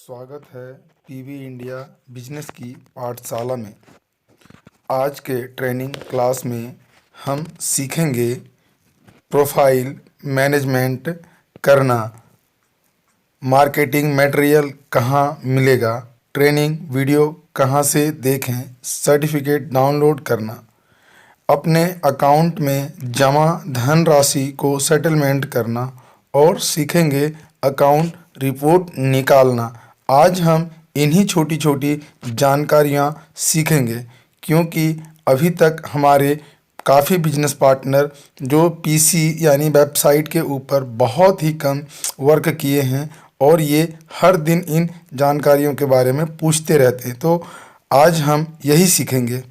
स्वागत है PV India business की पाठशाला में। आज के ट्रेनिंग क्लास में हम सीखेंगे प्रोफाइल मैनेजमेंट करना, मार्केटिंग मटेरियल कहाँ मिलेगा, ट्रेनिंग वीडियो कहाँ से देखें, सर्टिफिकेट डाउनलोड करना, अपने अकाउंट में जमा धनराशि को सेटलमेंट करना और सीखेंगे अकाउंट रिपोर्ट निकालना। आज हम इन्हीं छोटी छोटी जानकारियाँ सीखेंगे क्योंकि अभी तक हमारे काफ़ी बिजनेस पार्टनर जो पीसी यानी वेबसाइट के ऊपर बहुत ही कम वर्क किए हैं और ये हर दिन इन जानकारियों के बारे में पूछते रहते हैं, तो आज हम यही सीखेंगे।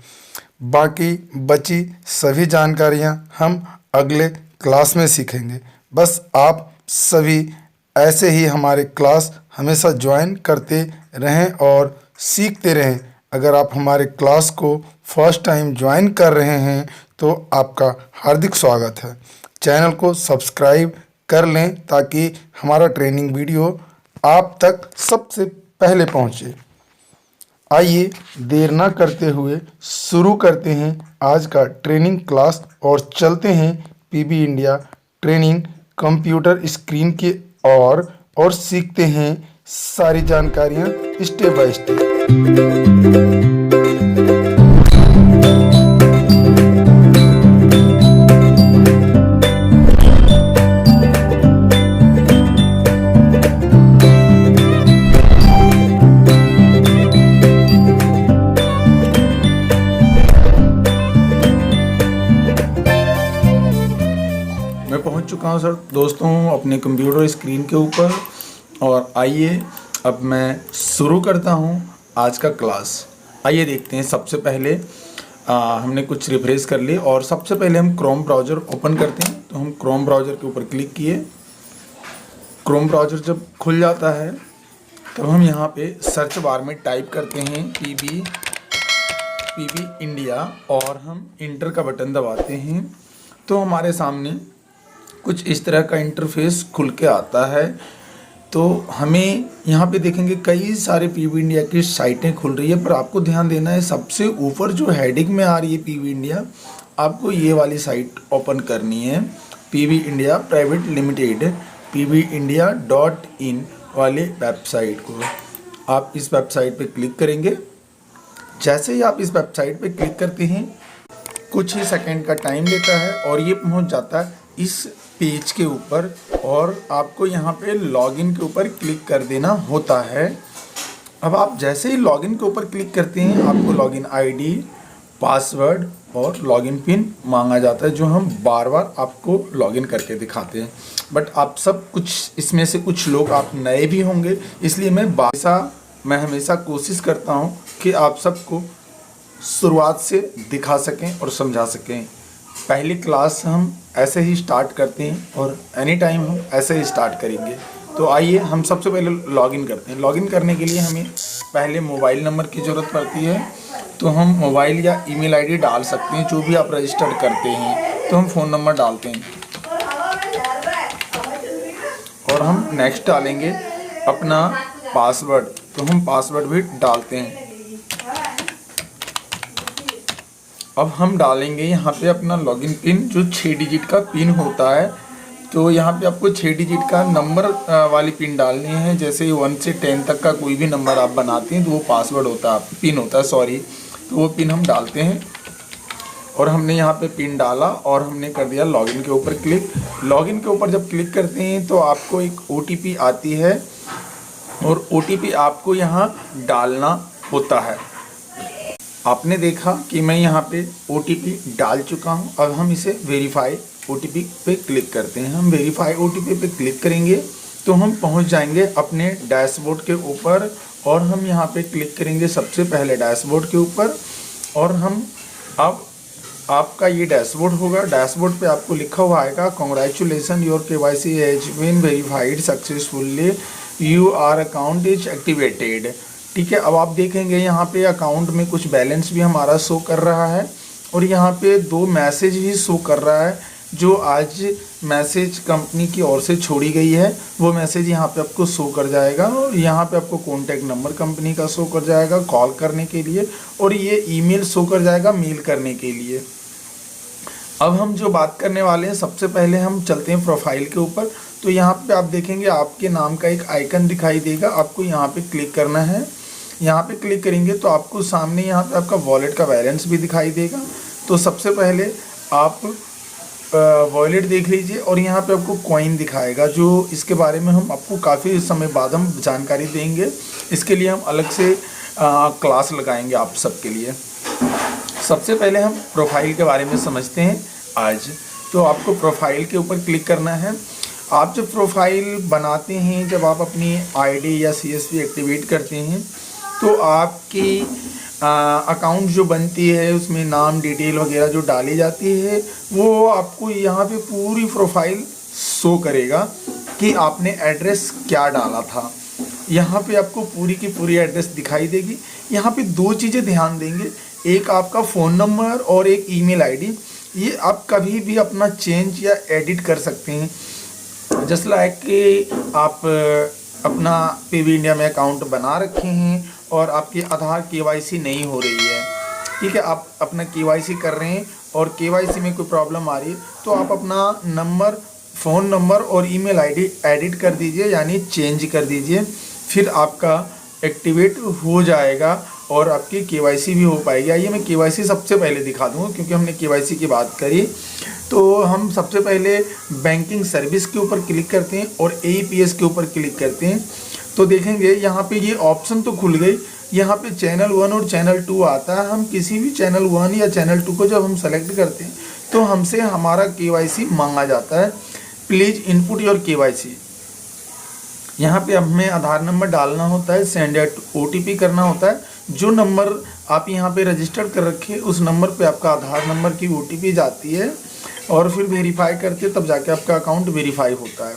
बाकी बची सभी जानकारियां हम अगले क्लास में सीखेंगे। बस आप सभी ऐसे ही हमारे क्लास हमेशा ज्वाइन करते रहें और सीखते रहें। अगर आप हमारे क्लास को फर्स्ट टाइम ज्वाइन कर रहे हैं तो आपका हार्दिक स्वागत है। चैनल को सब्सक्राइब कर लें ताकि हमारा ट्रेनिंग वीडियो आप तक सबसे पहले पहुंचे। आइए देर ना करते हुए शुरू करते हैं आज का ट्रेनिंग क्लास और चलते हैं PB India training computer screen की और सीखते हैं सारी जानकारियां स्टेप बाय स्टेप। मैं पहुंच चुका हूं सर दोस्तों अपने कंप्यूटर स्क्रीन के ऊपर और आइए अब मैं शुरू करता हूं आज का क्लास। आइए देखते हैं। सबसे पहले हमने कुछ रिफ्रेश कर लिए और सबसे पहले हम क्रोम ब्राउज़र ओपन करते हैं। तो हम क्रोम ब्राउज़र के ऊपर क्लिक किए। क्रोम ब्राउज़र जब खुल जाता है तब हम यहाँ पे सर्च बार में टाइप करते हैं पीबी इंडिया और हम इंटर का बटन दबाते हैं तो हमारे सामने कुछ इस तरह का इंटरफेस खुल के आता है। तो हमें यहाँ पे देखेंगे कई सारे पीवी इंडिया की साइटें खुल रही है, पर आपको ध्यान देना है सबसे ऊपर जो हेडिंग में आ रही है पीवी इंडिया, आपको ये वाली साइट ओपन करनी है। PV India private limited pvindia.in वाले वेबसाइट को आप इस वेबसाइट पे क्लिक करेंगे। जैसे ही आप इस वेबसाइट पे क्लिक करते हैं कुछ ही सेकंड का टाइम लेता है और ये पहुंच जाता है इस पेज के ऊपर और आपको यहाँ पे लॉगिन के ऊपर क्लिक कर देना होता है। अब आप जैसे ही लॉगिन के ऊपर क्लिक करते हैं आपको लॉगिन आईडी, पासवर्ड और लॉगिन पिन मांगा जाता है जो हम बार बार आपको लॉगिन करके दिखाते हैं। बट आप सब कुछ इसमें से कुछ लोग आप नए भी होंगे, इसलिए मैं हमेशा कोशिश करता हूँ कि आप सबको शुरुआत से दिखा सकें और समझा सकें। पहली क्लास हम ऐसे ही स्टार्ट करते हैं और एनी टाइम हम ऐसे ही स्टार्ट करेंगे। तो आइए हम सबसे पहले लॉगिन करते हैं। लॉगिन करने के लिए हमें पहले मोबाइल नंबर की ज़रूरत पड़ती है। तो हम मोबाइल या ईमेल आईडी डाल सकते हैं जो भी आप रजिस्टर करते हैं। तो हम फ़ोन नंबर डालते हैं और हम नेक्स्ट डालेंगे अपना पासवर्ड। तो हम पासवर्ड भी डालते हैं। अब हम डालेंगे यहाँ पे अपना लॉगिन पिन जो 6 डिजिट का पिन होता है। तो यहाँ पे आपको 6 डिजिट का नंबर वाली पिन डालनी है। जैसे 1 से 10 तक का कोई भी नंबर आप बनाते हैं तो वो पासवर्ड होता है, पिन होता है सॉरी। तो वो पिन हम डालते हैं और हमने यहाँ पे पिन डाला और हमने कर दिया लॉगिन के ऊपर क्लिक। लॉगिन के ऊपर जब क्लिक करते हैं तो आपको एक OTP आती है और OTP आपको यहाँ डालना होता है। आपने देखा कि मैं यहाँ पे OTP डाल चुका हूँ। अब हम इसे वेरीफाई OTP पे क्लिक करते हैं। हम वेरीफाई OTP पे क्लिक करेंगे तो हम पहुँच जाएंगे अपने डैशबोर्ड के ऊपर और हम यहाँ पे क्लिक करेंगे सबसे पहले डैशबोर्ड के ऊपर और हम अब आपका ये डैशबोर्ड होगा। डैशबोर्ड पे आपको लिखा हुआ आएगा congratulation your KYC has been verified successfully, your account is activated. ठीक है। अब आप देखेंगे यहाँ पे अकाउंट में कुछ बैलेंस भी हमारा शो कर रहा है और यहाँ पे 2 मैसेज भी शो कर रहा है। जो आज मैसेज कंपनी की ओर से छोड़ी गई है वो मैसेज यहाँ पे आपको शो कर जाएगा और यहाँ पे आपको कॉन्टैक्ट नंबर कंपनी का शो कर जाएगा कॉल करने के लिए, और ये ईमेल शो कर जाएगा मेल करने के लिए। अब हम जो बात करने वाले हैं, सबसे पहले हम चलते हैं प्रोफाइल के ऊपर। तो यहाँ पे आप देखेंगे आपके नाम का एक आइकन दिखाई देगा, आपको यहाँ पे क्लिक करना है। यहाँ पे क्लिक करेंगे तो आपको सामने यहाँ पे आपका वॉलेट का बैलेंस भी दिखाई देगा। तो सबसे पहले आप वॉलेट देख लीजिए और यहाँ पे आपको कॉइन दिखाएगा, जो इसके बारे में हम आपको काफ़ी समय बाद हम जानकारी देंगे। इसके लिए हम अलग से क्लास लगाएंगे आप सबके लिए। सबसे पहले हम प्रोफाइल के बारे में समझते हैं आज। तो आपको प्रोफाइल के ऊपर क्लिक करना है। आप जब प्रोफाइल बनाते हैं, जब आप अपनी आईडी या सीएसवी एक्टिवेट करते हैं, तो आपकी अकाउंट जो बनती है उसमें नाम डिटेल वगैरह जो डाली जाती है वो आपको यहाँ पे पूरी प्रोफाइल शो करेगा कि आपने एड्रेस क्या डाला था। यहाँ पे आपको पूरी की पूरी एड्रेस दिखाई देगी। यहाँ पे दो चीज़ें ध्यान देंगे, एक आपका फ़ोन नंबर और एक ईमेल आईडी। ये आप कभी भी अपना चेंज या एडिट कर सकते हैं। जस्ट लाइक कि आप अपना पीवी इंडिया में अकाउंट बना रखे हैं और आपकी आधार केवाईसी नहीं हो रही है, ठीक है, आप अपना केवाईसी कर रहे हैं और केवाईसी में कोई प्रॉब्लम आ रही है, तो आप अपना नंबर, फ़ोन नंबर और ईमेल आईडी एडिट कर दीजिए, यानी चेंज कर दीजिए। फिर आपका एक्टिवेट हो जाएगा और आपकी केवाईसी भी हो पाएगी। आइए मैं केवाईसी सबसे पहले दिखा दूँगा, क्योंकि हमने केवाईसी की बात करी। तो हम सबसे पहले बैंकिंग सर्विस के ऊपर क्लिक करते हैं और APS के ऊपर क्लिक करते हैं। तो देखेंगे यहाँ पे ये ऑप्शन तो खुल गई। यहाँ पे चैनल 1 और चैनल 2 आता है। हम किसी भी चैनल 1 या चैनल 2 को जब हम सेलेक्ट करते हैं तो हमसे हमारा KYC मांगा जाता है। Please input your KYC। यहाँ पे हमें आधार नंबर डालना होता है, सेंड OTP करना होता है। जो नंबर आप यहाँ पे रजिस्टर्ड कर रखे उस नंबर पे आपका आधार नंबर की OTP जाती है और फिर वेरीफाई करते तब जाके आपका अकाउंट वेरीफाई होता है।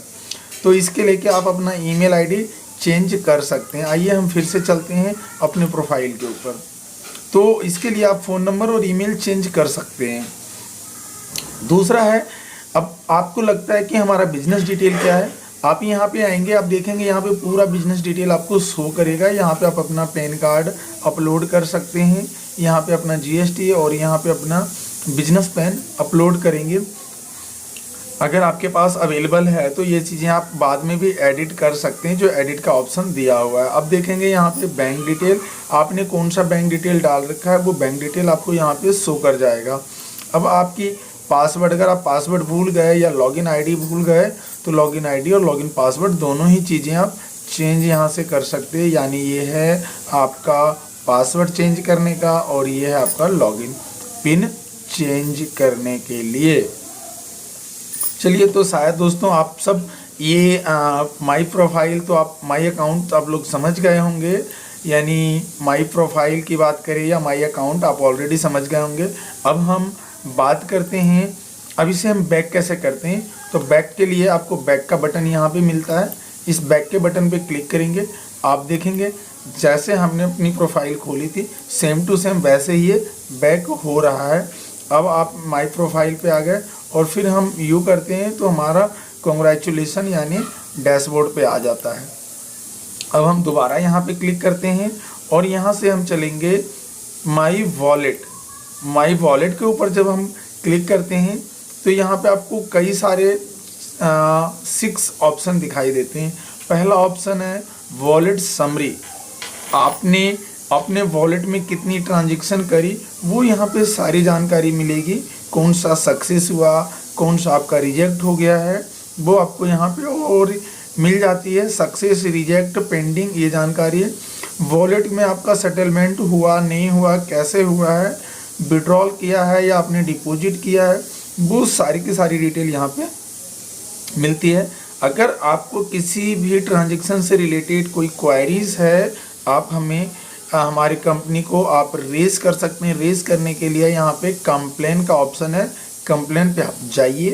तो इसके लेके आप अपना ईमेल आईडी चेंज कर सकते हैं। आइए हम फिर से चलते हैं अपने प्रोफाइल के ऊपर। तो इसके लिए आप फ़ोन नंबर और ईमेल चेंज कर सकते हैं। दूसरा है, अब आपको लगता है कि हमारा बिजनेस डिटेल क्या है, आप यहाँ पे आएंगे, आप देखेंगे यहाँ पे पूरा बिजनेस डिटेल आपको शो करेगा। यहाँ पे आप अपना पैन कार्ड अपलोड कर सकते हैं, यहाँ पे अपना GST और यहाँ पे अपना बिजनेस पैन अपलोड करेंगे। अगर आपके पास अवेलेबल है तो ये चीज़ें आप बाद में भी एडिट कर सकते हैं, जो एडिट का ऑप्शन दिया हुआ है। अब देखेंगे यहाँ पे बैंक डिटेल, आपने कौन सा बैंक डिटेल डाल रखा है वो बैंक डिटेल आपको यहाँ पे शो कर जाएगा। अब आपकी पासवर्ड, अगर आप पासवर्ड भूल गए या लॉगिन आईडी भूल गए तो लॉगिन आईडी और लॉगिन पासवर्ड दोनों ही चीज़ें आप चेंज यहाँ से कर सकते हैं। यानी ये है आपका पासवर्ड चेंज करने का और ये है आपका लॉगिन पिन चेंज करने के लिए। चलिए, तो शायद दोस्तों आप सब ये माई प्रोफाइल, तो आप माई अकाउंट आप लोग समझ गए होंगे, यानी माई प्रोफाइल की बात करें या माई अकाउंट आप ऑलरेडी समझ गए होंगे। अब हम बात करते हैं अब इसे हम बैक कैसे करते हैं। तो बैक के लिए आपको बैक का बटन यहाँ पे मिलता है, इस बैक के बटन पे क्लिक करेंगे, आप देखेंगे जैसे हमने अपनी प्रोफाइल खोली थी सेम टू सेम वैसे ही ये बैक हो रहा है। अब आप माई प्रोफाइल पे आ गए और फिर हम यू करते हैं तो हमारा कॉन्ग्रेचुलेसन यानी डैशबोर्ड पे आ जाता है। अब हम दोबारा यहाँ पे क्लिक करते हैं और यहाँ से हम चलेंगे माई वॉलेट। माई वॉलेट के ऊपर जब हम क्लिक करते हैं तो यहाँ पे आपको कई सारे 6 ऑप्शन दिखाई देते हैं। पहला ऑप्शन है वॉलेट समरी। आपने अपने वॉलेट में कितनी ट्रांजैक्शन करी वो यहाँ पे सारी जानकारी मिलेगी। कौन सा सक्सेस हुआ, कौन सा आपका रिजेक्ट हो गया है, वो आपको यहाँ पे और मिल जाती है। सक्सेस, रिजेक्ट, पेंडिंग, ये जानकारी है। वॉलेट में आपका सेटलमेंट हुआ नहीं हुआ, कैसे हुआ है, विड्रॉल किया है या आपने डिपॉजिट किया है, वो सारी की सारी डिटेल यहाँ पे मिलती है। अगर आपको किसी भी ट्रांजैक्शन से रिलेटेड कोई क्वायरीज है, आप हमें हमारी कंपनी को आप रेज कर सकते हैं। रेज करने के लिए यहाँ पे कंप्लेन का ऑप्शन है, कंप्लेन पे आप जाइए,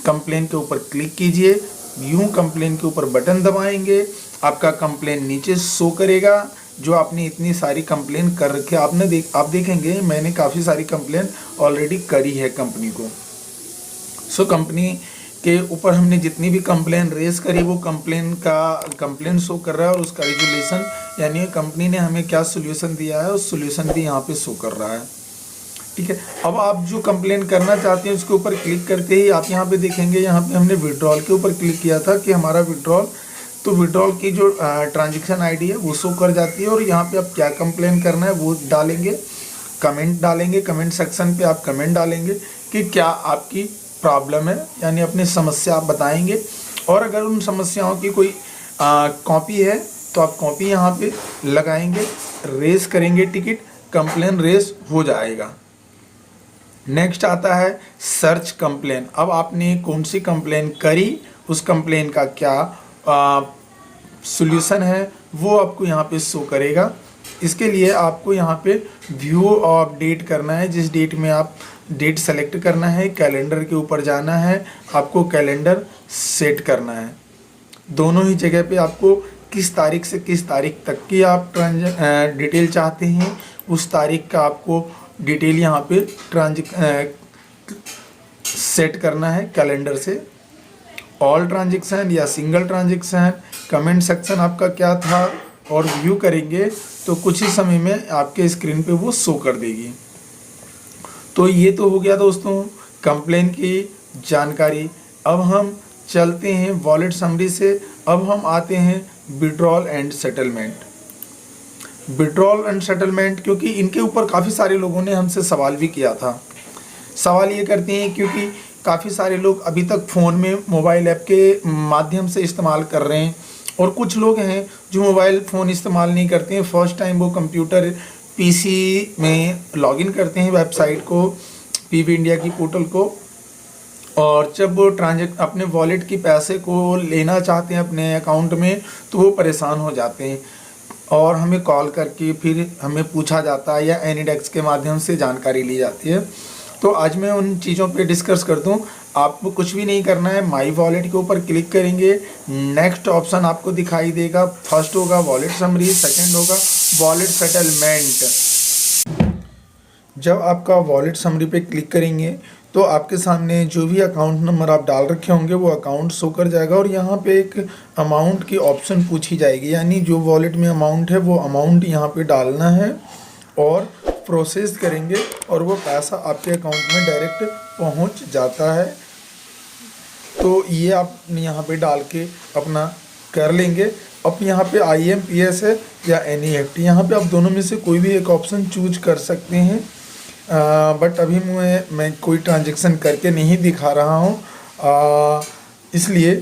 कंप्लेन के ऊपर क्लिक कीजिए, यूँ कंप्लेन के ऊपर बटन दबाएंगे, आपका कंप्लेन नीचे शो करेगा। जो आपने इतनी सारी कंप्लेन कर रखी है, आप देखेंगे मैंने काफ़ी सारी कंप्लेन ऑलरेडी करी है कंपनी को। सो कंपनी के ऊपर हमने जितनी भी कंप्लेन रेज करी वो कंप्लेन शो कर रहा है, और उसका रिजोल्यूशन यानी कंपनी ने हमें क्या सोल्यूशन दिया है उस सोल्यूशन भी यहाँ पे शो कर रहा है। ठीक है, अब आप जो कंप्लेन करना चाहते हैं उसके ऊपर क्लिक करते ही आप यहाँ पे देखेंगे, यहाँ पे हमने विड्रॉल के ऊपर क्लिक किया था कि हमारा विड्रॉल, तो विड्रॉल की जो ट्रांजैक्शन आईडी है वो शो कर जाती है, और यहाँ पे आप क्या कंप्लेन करना है वो डालेंगे, कमेंट डालेंगे, कमेंट सेक्शन पे आप कमेंट डालेंगे कि क्या आपकी प्रॉब्लम है, यानी अपनी समस्या आप बताएंगे, और अगर उन समस्याओं की कोई कॉपी है तो आप कॉपी यहाँ पे लगाएंगे, रेज करेंगे टिकट, कंप्लेन रेज हो जाएगा। नेक्स्ट आता है सर्च कंप्लेन। अब आपने कौन सी कंप्लेन करी, उस कंप्लेन का क्या सॉल्यूशन है वो आपको यहाँ पे शो करेगा। इसके लिए आपको यहाँ पे व्यू और अपडेट करना है, जिस डेट में आप डेट सेलेक्ट करना है, कैलेंडर के ऊपर जाना है, आपको कैलेंडर सेट करना है। दोनों ही जगह पे आपको किस तारीख से किस तारीख तक की आप डिटेल चाहते हैं उस तारीख का आपको डिटेल यहाँ पे सेट करना है कैलेंडर से। ऑल ट्रांजेक्शन या सिंगल ट्रांजेक्शन, कमेंट सेक्शन आपका क्या था, और व्यू करेंगे तो कुछ ही समय में आपके स्क्रीन पे वो शो कर देगी। तो ये तो हो गया दोस्तों कंप्लेन की जानकारी। अब हम चलते हैं वॉलेट समरी से, अब हम आते हैं withdrawal and settlement. Withdrawal and settlement, क्योंकि इनके ऊपर काफ़ी सारे लोगों ने हमसे सवाल भी किया था। सवाल ये करते हैं क्योंकि काफ़ी सारे लोग अभी तक फ़ोन में मोबाइल ऐप के माध्यम से इस्तेमाल कर रहे हैं, और कुछ लोग हैं जो मोबाइल फ़ोन इस्तेमाल नहीं करते हैं, फर्स्ट टाइम वो कंप्यूटर पीसी में लॉगिन करते हैं वेबसाइट को, पीवी इंडिया की पोर्टल को, और जब वो अपने वॉलेट की पैसे को लेना चाहते हैं अपने अकाउंट में तो वो परेशान हो जाते हैं, और हमें कॉल करके फिर हमें पूछा जाता है या एनीडेस्क के माध्यम से जानकारी ली जाती है। तो आज मैं उन चीज़ों पे डिस्कस कर दूँ। आपको कुछ भी नहीं करना है, माई वॉलेट के ऊपर क्लिक करेंगे, नेक्स्ट ऑप्शन आपको दिखाई देगा, फर्स्ट होगा वॉलेट समरी, सेकंड होगा वॉलेट सेटलमेंट। जब आपका वॉलेट समरी पे क्लिक करेंगे तो आपके सामने जो भी अकाउंट नंबर आप डाल रखे होंगे वो अकाउंट शो कर जाएगा, और यहाँ पे एक अमाउंट की ऑप्शन पूछी जाएगी, यानी जो वॉलेट में अमाउंट है वो अमाउंट यहाँ पे डालना है और प्रोसेस करेंगे, और वो पैसा आपके अकाउंट में डायरेक्ट पहुँच जाता है। तो ये आप यहाँ पे डाल के अपना कर लेंगे। अब यहाँ पे IMPS है या NEFT, यहाँ पे आप दोनों में से कोई भी एक ऑप्शन चूज कर सकते हैं, बट अभी मैं कोई ट्रांजैक्शन करके नहीं दिखा रहा हूँ, इसलिए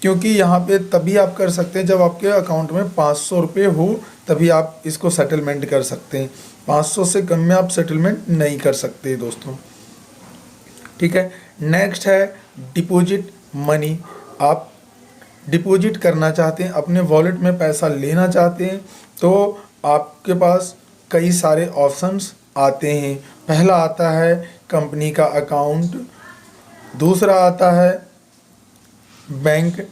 क्योंकि यहाँ पे तभी आप कर सकते हैं जब आपके अकाउंट में 500 रुपये हो, तभी आप इसको सेटलमेंट कर सकते हैं। 500 से कम में आप सेटलमेंट नहीं कर सकते दोस्तों। ठीक है, नेक्स्ट है डिपॉजिट मनी। आप डिपॉजिट करना चाहते हैं, अपने वॉलेट में पैसा लेना चाहते हैं, तो आपके पास कई सारे ऑप्शंस आते हैं। पहला आता है कंपनी का अकाउंट, दूसरा आता है बैंक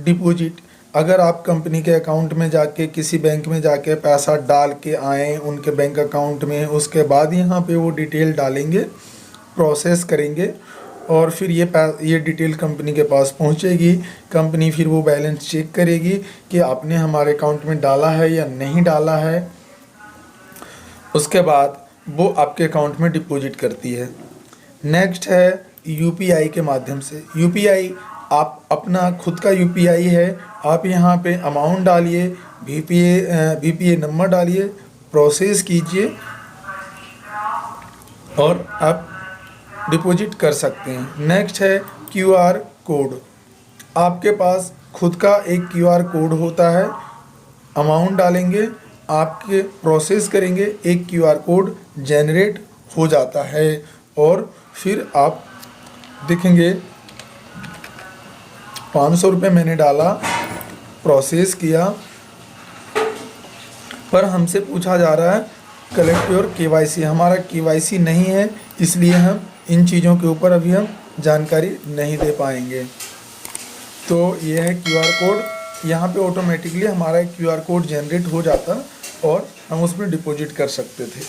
डिपॉजिट। अगर आप कंपनी के अकाउंट में जाके किसी बैंक में जाके पैसा डाल के आएँ उनके बैंक अकाउंट में, उसके बाद यहाँ पे वो डिटेल डालेंगे, प्रोसेस करेंगे, और फिर ये डिटेल कंपनी के पास पहुँचेगी। कंपनी फिर वो बैलेंस चेक करेगी कि आपने हमारे अकाउंट में डाला है या नहीं डाला है, उसके बाद वो आपके अकाउंट में डिपॉजिट करती है। नेक्स्ट है UPI के माध्यम से। UPI आप अपना खुद का UPI है, आप यहाँ पे अमाउंट डालिए, VPA नंबर डालिए, प्रोसेस कीजिए और आप डिपॉजिट कर सकते हैं। नेक्स्ट है QR कोड। आपके पास खुद का एक QR कोड होता है, अमाउंट डालेंगे, आपके प्रोसेस करेंगे, एक QR कोड जनरेट हो जाता है, और फिर आप देखेंगे 500 रुपये मैंने डाला, प्रोसेस किया, पर हमसे पूछा जा रहा है कलेक्ट योर KYC। हमारा KYC नहीं है, इसलिए हम इन चीज़ों के ऊपर अभी हम जानकारी नहीं दे पाएंगे। तो ये है QR कोड, यहाँ पे ऑटोमेटिकली हमारा एक QR कोड जनरेट हो जाता और हम उसमें डिपॉजिट कर सकते थे।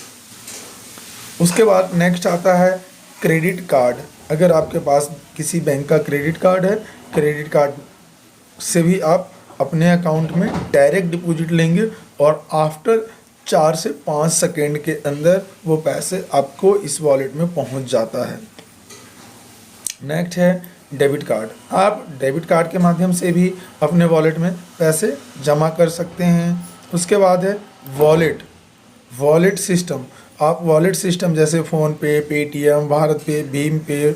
उसके बाद नेक्स्ट आता है क्रेडिट कार्ड, अगर आपके पास किसी बैंक का क्रेडिट कार्ड है, क्रेडिट कार्ड से भी आप अपने अकाउंट में डायरेक्ट डिपॉजिट लेंगे और आफ्टर 4 से 5 सेकेंड के अंदर वो पैसे आपको इस वॉलेट में पहुंच जाता है। नेक्स्ट है डेबिट कार्ड। आप डेबिट कार्ड के माध्यम से भी अपने वॉलेट में पैसे जमा कर सकते हैं। उसके बाद है वॉलेट सिस्टम। आप वॉलेट सिस्टम जैसे फ़ोनपे, पेटीएम, भारत पे, भीम पे,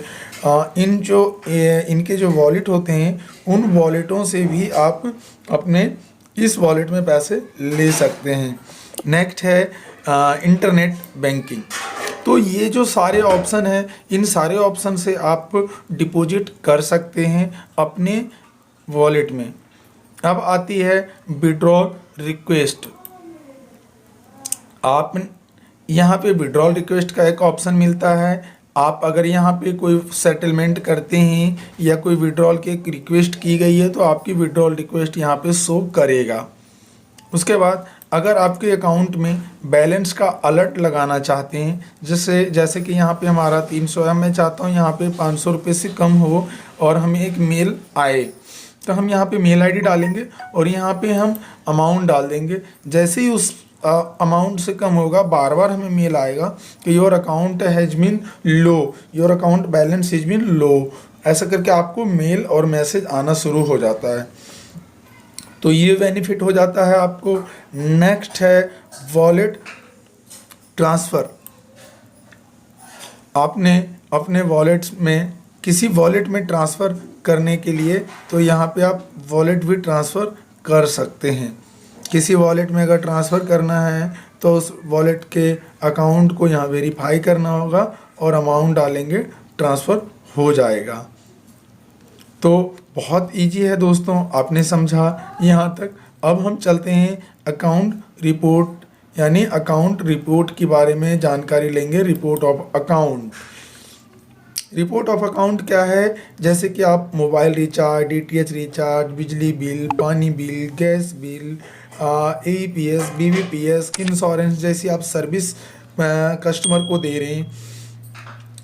इनके जो वॉलेट होते हैं उन वॉलेटों से भी आप अपने इस वॉलेट में पैसे ले सकते हैं। नेक्स्ट है इंटरनेट बैंकिंग। तो ये जो सारे ऑप्शन हैं, इन सारे ऑप्शन से आप डिपॉजिट कर सकते हैं अपने वॉलेट में। अब आती है विड्रॉल रिक्वेस्ट। आप यहाँ पे विड्रॉल रिक्वेस्ट का एक ऑप्शन मिलता है। आप अगर यहाँ पे कोई सेटलमेंट करते हैं या कोई विड्रॉल की रिक्वेस्ट की गई है तो आपकी विड्रॉल रिक्वेस्ट यहाँ पे शो करेगा। उसके बाद अगर आपके अकाउंट में बैलेंस का अलर्ट लगाना चाहते हैं, जैसे कि यहाँ पे हमारा 300 है, मैं चाहता हूँ यहाँ पे 500 रुपये से कम हो और हमें एक मेल आए, तो हम यहाँ पे मेल आईडी डालेंगे और यहाँ पे हम अमाउंट डाल देंगे। जैसे ही उस अमाउंट से कम होगा बार बार हमें मेल आएगा कि your account has been low, your account balance has been low. ऐसा करके आपको मेल और मैसेज आना शुरू हो जाता है, तो ये बेनिफिट हो जाता है आपको। नेक्स्ट है वॉलेट ट्रांसफ़र। आपने अपने वॉलेट्स में किसी वॉलेट में ट्रांसफ़र करने के लिए तो यहाँ पे आप वॉलेट भी ट्रांसफ़र कर सकते हैं। किसी वॉलेट में अगर ट्रांसफ़र करना है तो उस वॉलेट के अकाउंट को यहाँ वेरीफाई करना होगा और अमाउंट डालेंगे, ट्रांसफ़र हो जाएगा। तो बहुत इजी है दोस्तों, आपने समझा यहाँ तक। अब हम चलते हैं अकाउंट रिपोर्ट यानी अकाउंट रिपोर्ट के बारे में जानकारी लेंगे। Report of account. Report of account क्या है? जैसे कि आप मोबाइल रिचार्ज, डीटीएच रिचार्ज, बिजली बिल, पानी bill, gas bill, AEPS, BBPS, insurance जैसी आप सर्विस कस्टमर को दे रहे हैं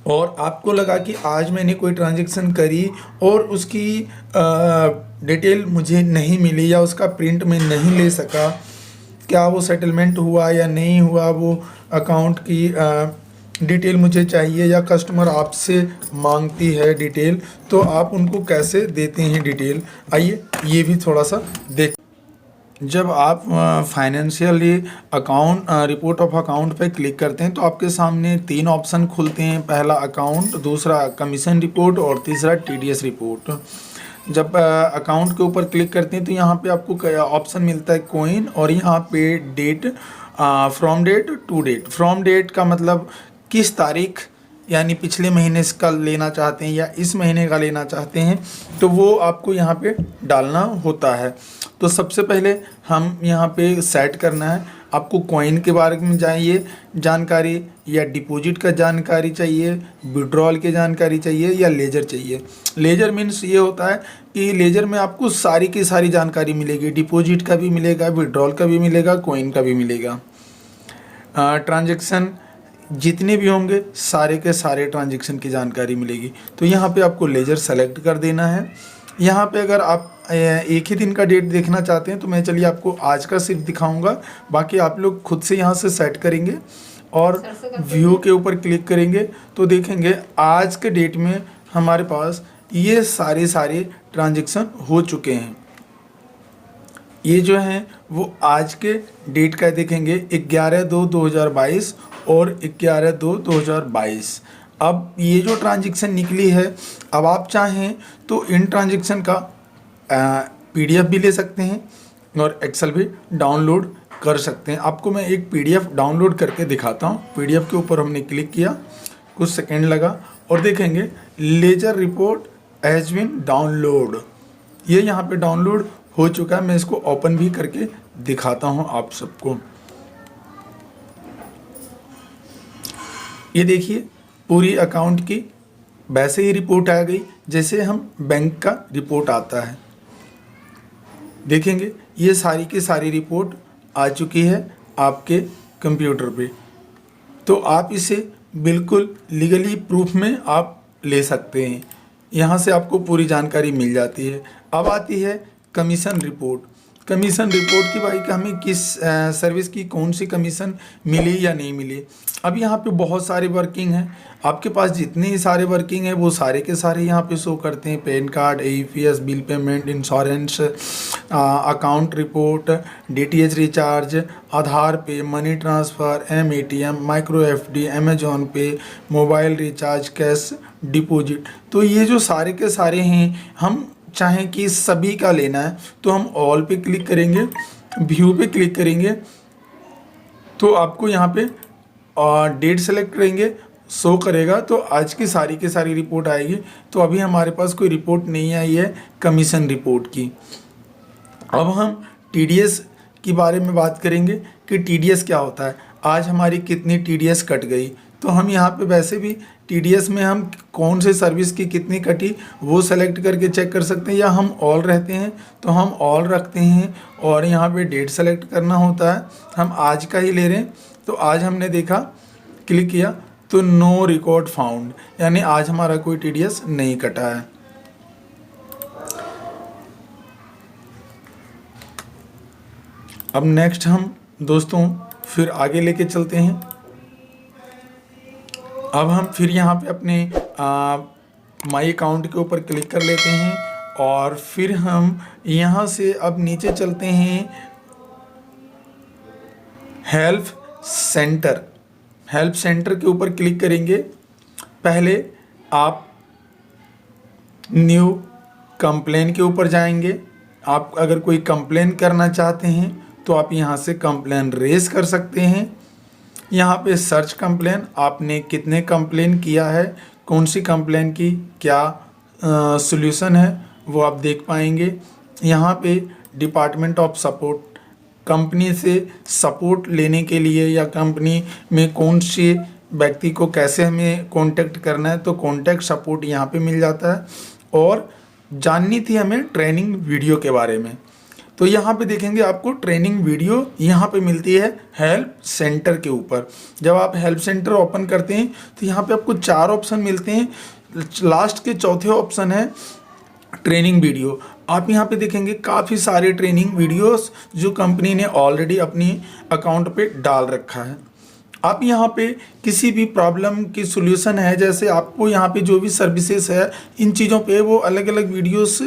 और आपको लगा कि आज मैंने कोई ट्रांजैक्शन करी और उसकी डिटेल मुझे नहीं मिली या उसका प्रिंट मैं नहीं ले सका, क्या वो सेटलमेंट हुआ या नहीं हुआ, वो अकाउंट की डिटेल मुझे चाहिए या कस्टमर आपसे मांगती है डिटेल, तो आप उनको कैसे देते हैं डिटेल, आइए ये भी थोड़ा सा देख। जब आप financially account report of account पे क्लिक करते हैं तो आपके सामने 3 ऑप्शन खुलते हैं। पहला अकाउंट, दूसरा कमीशन रिपोर्ट और तीसरा टीडीएस रिपोर्ट। जब अकाउंट के ऊपर क्लिक करते हैं तो यहाँ पे आपको ऑप्शन मिलता है कॉइन और यहाँ पे date, from date to date. From date का मतलब किस तारीख यानी पिछले महीने का लेना चाहते हैं या इस महीने का लेना चाहते हैं, तो वो आपको यहाँ पे डालना होता है। तो सबसे पहले हम यहाँ पे सेट करना है, आपको कॉइन के बारे में चाहिए जानकारी या डिपॉजिट का जानकारी चाहिए, विड्रॉल की जानकारी चाहिए या लेजर चाहिए। लेजर मीन्स ये होता है कि लेजर में आपको सारी की सारी जानकारी मिलेगी, डिपॉजिट का भी मिलेगा, विड्रॉल का भी मिलेगा, कॉइन का भी मिलेगा। ट्रांजैक्शन जितने भी होंगे सारे के सारे ट्रांजैक्शन की जानकारी मिलेगी। तो यहाँ पे आपको लेजर सेलेक्ट कर देना है। यहाँ पे अगर आप एक ही दिन का डेट देखना चाहते हैं तो मैं चलिए आपको आज का सिर्फ दिखाऊंगा, बाकी आप लोग खुद से यहाँ से सेट करेंगे और व्यू के ऊपर क्लिक करेंगे तो देखेंगे आज के डेट में हमारे पास ये सारे ट्रांजैक्शन हो चुके हैं। ये जो हैं वो आज के डेट का देखेंगे 11/2/2022 और 11/2/2022। अब ये जो ट्रांजैक्शन निकली है, अब आप चाहें तो इन ट्रांजैक्शन का पीडीएफ भी ले सकते हैं और एक्सेल भी डाउनलोड कर सकते हैं। आपको मैं एक पीडीएफ डाउनलोड करके दिखाता हूँ। पीडीएफ के ऊपर हमने क्लिक किया, कुछ सेकंड लगा और देखेंगे ledger report has been download. ये यहाँ पे डाउनलोड हो चुका है। मैं इसको ओपन भी करके दिखाता हूँ आप सबको। ये देखिए पूरी अकाउंट की वैसे ही रिपोर्ट आ गई जैसे हम बैंक का रिपोर्ट आता है। देखेंगे ये सारी की सारी रिपोर्ट आ चुकी है आपके कंप्यूटर पे। तो आप इसे बिल्कुल लीगली प्रूफ में आप ले सकते हैं। यहाँ से आपको पूरी जानकारी मिल जाती है। अब आती है कमीशन रिपोर्ट। कमीशन रिपोर्ट की भाई कि हमें किस सर्विस की कौन सी कमीशन मिली या नहीं मिली। अब यहाँ पे बहुत सारे वर्किंग हैं, आपके पास जितने ही सारे वर्किंग हैं वो सारे के सारे यहाँ पे शो करते हैं। PAN card, AEPS, bill payment, insurance, account report, DTH recharge, Aadhaar pay, money transfer, ATM, micro FD, Amazon pay, mobile recharge, cash deposit. तो ये जो सारे के सारे हैं, हम चाहें कि सभी का लेना है तो हम ऑल पे क्लिक करेंगे, व्यू पे क्लिक करेंगे तो आपको यहाँ पे डेट सेलेक्ट करेंगे, शो करेगा तो आज की सारी रिपोर्ट आएगी। तो अभी हमारे पास कोई रिपोर्ट नहीं आई है कमीशन रिपोर्ट की। अब हम TDS के बारे में बात करेंगे कि TDS क्या होता है, आज हमारी कितनी TDS कट गई। तो हम यहाँ पे वैसे भी TDS में हम कौन से सर्विस की कितनी कटी वो सेलेक्ट करके चेक कर सकते हैं, या हम ऑल रहते हैं तो हम ऑल रखते हैं और यहाँ पे डेट सेलेक्ट करना होता है। हम आज का ही ले रहे हैं तो आज हमने देखा, क्लिक किया तो नो रिकॉर्ड फाउंड, यानी आज हमारा कोई TDS नहीं कटा है। अब नेक्स्ट हम दोस्तों फिर आगे लेके चलते हैं। अब हम फिर यहाँ पे अपने माई अकाउंट के ऊपर क्लिक कर लेते हैं और फिर हम यहाँ से अब नीचे चलते हैं हेल्प सेंटर। हेल्प सेंटर के ऊपर क्लिक करेंगे। पहले आप न्यू कंप्लेन के ऊपर जाएंगे। आप अगर कोई कंप्लेन करना चाहते हैं तो आप यहाँ से कंप्लेन रेज कर सकते हैं। यहाँ पे सर्च कंप्लेन, आपने कितने कंप्लेन किया है, कौन सी कंप्लेन की क्या सॉल्यूशन है वो आप देख पाएंगे। यहाँ पे डिपार्टमेंट ऑफ सपोर्ट, कंपनी से सपोर्ट लेने के लिए या कंपनी में कौन से व्यक्ति को कैसे हमें कांटेक्ट करना है तो कांटेक्ट सपोर्ट यहाँ पे मिल जाता है। और जाननी थी हमें ट्रेनिंग वीडियो के बारे में तो यहाँ पे देखेंगे आपको ट्रेनिंग वीडियो यहाँ पे मिलती है हेल्प सेंटर के ऊपर। जब आप हेल्प सेंटर ओपन करते हैं तो यहाँ पे आपको 4 ऑप्शन मिलते हैं। लास्ट के चौथे ऑप्शन है ट्रेनिंग वीडियो। आप यहाँ पे देखेंगे काफ़ी सारे ट्रेनिंग वीडियोस जो कंपनी ने ऑलरेडी अपनी अकाउंट पे डाल रखा है। आप यहाँ पे किसी भी प्रॉब्लम की सॉल्यूशन है, जैसे आपको यहाँ पे जो भी सर्विसेज है इन चीज़ों पे वो अलग अलग वीडियोस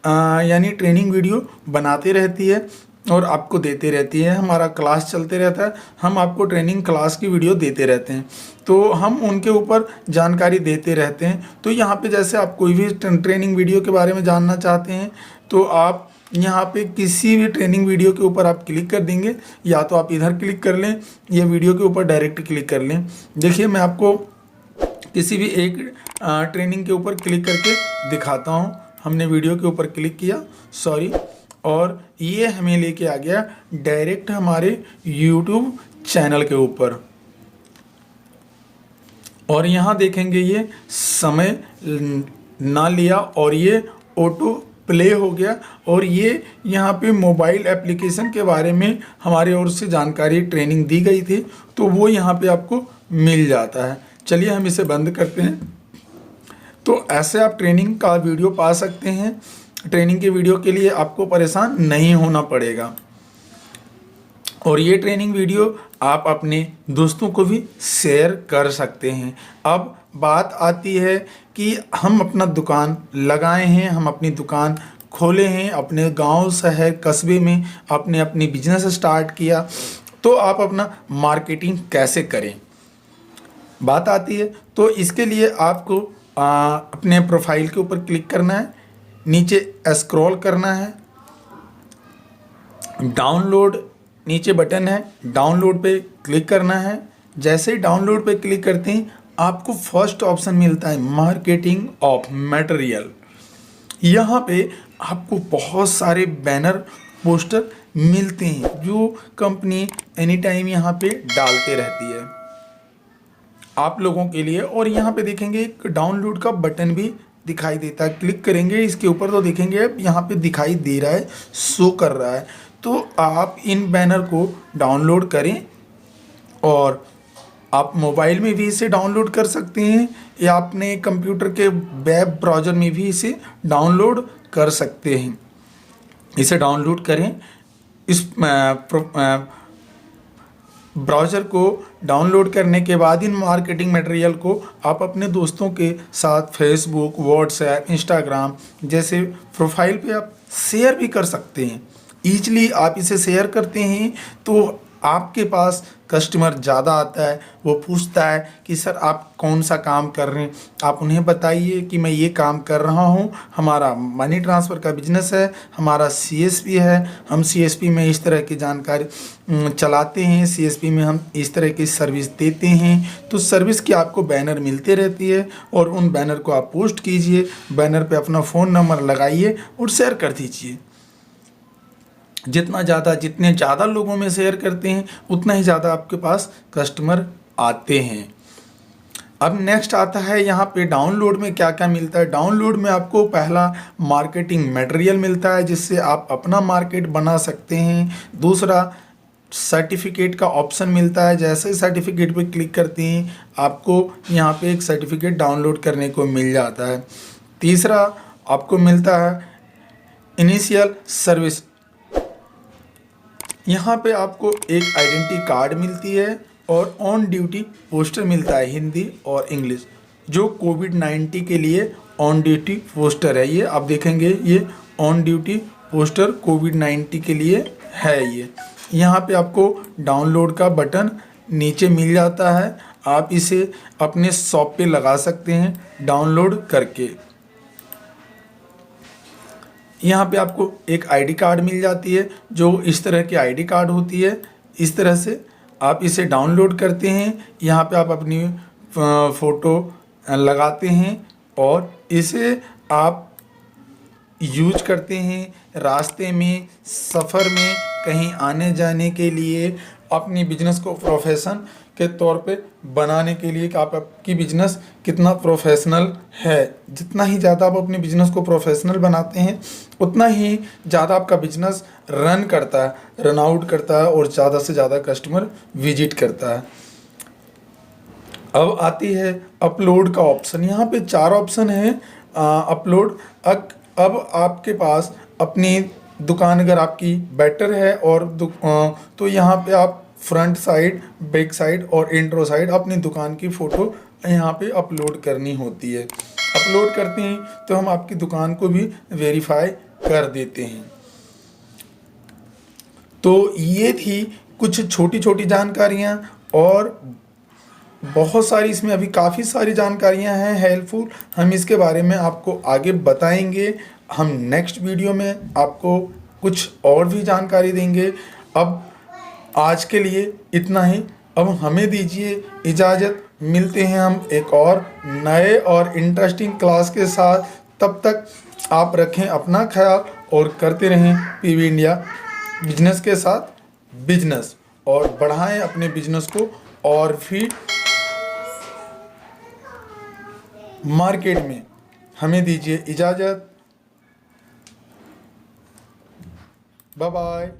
यानी ट्रेनिंग वीडियो बनाते रहती है और आपको देते रहती है। हमारा क्लास चलते रहता है, हम आपको ट्रेनिंग क्लास की वीडियो देते रहते हैं तो हम उनके ऊपर जानकारी देते रहते हैं। तो यहाँ पे जैसे आप कोई भी ट्रेनिंग वीडियो के बारे में जानना चाहते हैं तो आप यहाँ पे किसी भी ट्रेनिंग वीडियो के ऊपर आप क्लिक कर देंगे, या तो आप इधर क्लिक कर लें या वीडियो के ऊपर डायरेक्ट क्लिक कर लें। देखिए मैं आपको किसी भी एक ट्रेनिंग के ऊपर क्लिक करके दिखाता हूँ। हमने वीडियो के ऊपर क्लिक किया, सॉरी, और ये हमें लेके आ गया डायरेक्ट हमारे YouTube चैनल के ऊपर। और यहाँ देखेंगे ये समय ना लिया और ये ऑटो प्ले हो गया और ये यहाँ पे मोबाइल एप्लीकेशन के बारे में हमारे ओर से जानकारी ट्रेनिंग दी गई थी तो वो यहाँ पे आपको मिल जाता है। चलिए हम इसे बंद करते हैं। तो ऐसे आप ट्रेनिंग का वीडियो पा सकते हैं। ट्रेनिंग के वीडियो के लिए आपको परेशान नहीं होना पड़ेगा और ये ट्रेनिंग वीडियो आप अपने दोस्तों को भी शेयर कर सकते हैं। अब बात आती है कि हम अपना दुकान लगाए हैं, हम अपनी दुकान खोले हैं अपने गांव शहर कस्बे में, आपने अपनी बिजनेस स्टार्ट किया तो आप अपना मार्केटिंग कैसे करें, बात आती है। तो इसके लिए आपको अपने प्रोफाइल के ऊपर क्लिक करना है, नीचे स्क्रॉल करना है, डाउनलोड नीचे बटन है, डाउनलोड पे क्लिक करना है। जैसे ही डाउनलोड पे क्लिक करते हैं आपको फर्स्ट ऑप्शन मिलता है मार्केटिंग ऑफ मटेरियल। यहाँ पे आपको बहुत सारे बैनर पोस्टर मिलते हैं जो कंपनी एनी टाइम यहाँ पे डालते रहती है आप लोगों के लिए। और यहाँ पे देखेंगे एक डाउनलोड का बटन भी दिखाई देता है, क्लिक करेंगे इसके ऊपर तो देखेंगे यहाँ पे दिखाई दे रहा है, शो कर रहा है। तो आप इन बैनर को डाउनलोड करें और आप मोबाइल में भी इसे डाउनलोड कर सकते हैं या अपने कंप्यूटर के वेब ब्राउज़र में भी इसे डाउनलोड कर सकते हैं। इसे डाउनलोड करें। इस ब्राउज़र को डाउनलोड करने के बाद इन मार्केटिंग मटेरियल को आप अपने दोस्तों के साथ फेसबुक, व्हाट्सएप, इंस्टाग्राम जैसे प्रोफाइल पे आप शेयर भी कर सकते हैं। ईजली आप इसे शेयर करते हैं तो आपके पास कस्टमर ज़्यादा आता है। वो पूछता है कि सर आप कौन सा काम कर रहे हैं, आप उन्हें बताइए कि मैं ये काम कर रहा हूँ, हमारा मनी ट्रांसफ़र का बिजनेस है, हमारा सीएसपी है, हम सीएसपी में इस तरह की जानकारी चलाते हैं, सीएसपी में हम इस तरह की सर्विस देते हैं। तो सर्विस की आपको बैनर मिलते रहती है और उन बैनर को आप पोस्ट कीजिए, बैनर पे अपना फ़ोन नंबर लगाइए और शेयर कर दीजिए। जितने ज़्यादा लोगों में शेयर करते हैं उतना ही ज़्यादा आपके पास कस्टमर आते हैं। अब नेक्स्ट आता है यहाँ पे डाउनलोड में क्या क्या मिलता है। डाउनलोड में आपको पहला मार्केटिंग मटेरियल मिलता है जिससे आप अपना मार्केट बना सकते हैं। दूसरा सर्टिफिकेट का ऑप्शन मिलता है। जैसे ही सर्टिफिकेट पे क्लिक करते हैं आपको यहाँ पे एक सर्टिफिकेट डाउनलोड करने को मिल जाता है। तीसरा आपको मिलता है इनिशियल सर्विस। यहाँ पे आपको एक आइडेंटिटी कार्ड मिलती है और ऑन ड्यूटी पोस्टर मिलता है हिंदी और इंग्लिश, जो कोविड-19 के लिए ऑन ड्यूटी पोस्टर है। ये आप देखेंगे ये ऑन ड्यूटी पोस्टर कोविड-19 के लिए है। ये यहाँ पे आपको डाउनलोड का बटन नीचे मिल जाता है। आप इसे अपने शॉप पे लगा सकते हैं डाउनलोड करके। यहाँ पे आपको एक आईडी कार्ड मिल जाती है, जो इस तरह की आईडी कार्ड होती है। इस तरह से आप इसे डाउनलोड करते हैं। यहाँ पे आप अपनी फ़ोटो लगाते हैं और इसे आप यूज करते हैं रास्ते में, सफ़र में, कहीं आने जाने के लिए, अपनी बिजनेस को प्रोफेशन के तौर पे बनाने के लिए कि आपकी बिजनेस कितना प्रोफेशनल है। जितना ही ज़्यादा आप अपने बिजनेस को प्रोफेशनल बनाते हैं उतना ही ज़्यादा आपका बिजनेस रन करता है, रन आउट करता है और ज़्यादा से ज़्यादा कस्टमर विजिट करता है। अब आती है अपलोड का ऑप्शन। यहाँ पे 4 ऑप्शन है अपलोड। अब आपके पास अपनी दुकान अगर आपकी बेटर है और तो यहाँ पे आप फ्रंट साइड, बैक साइड और इंट्रो साइड अपनी दुकान की फ़ोटो यहाँ पे अपलोड करनी होती है। अपलोड करते हैं तो हम आपकी दुकान को भी वेरीफाई कर देते हैं। तो ये थी कुछ छोटी छोटी जानकारियाँ और बहुत सारी इसमें अभी काफ़ी सारी जानकारियाँ हैं हेल्पफुल। हम इसके बारे में आपको आगे बताएंगे। हम नेक्स्ट वीडियो में आपको कुछ और भी जानकारी देंगे। अब आज के लिए इतना ही। अब हमें दीजिए इजाज़त। मिलते हैं हम एक और नए और इंटरेस्टिंग क्लास के साथ। तब तक आप रखें अपना ख्याल और करते रहें पीवी इंडिया बिजनेस के साथ बिजनेस, और बढ़ाएं अपने बिजनेस को और भी मार्केट में। हमें दीजिए इजाज़त। Bye bye.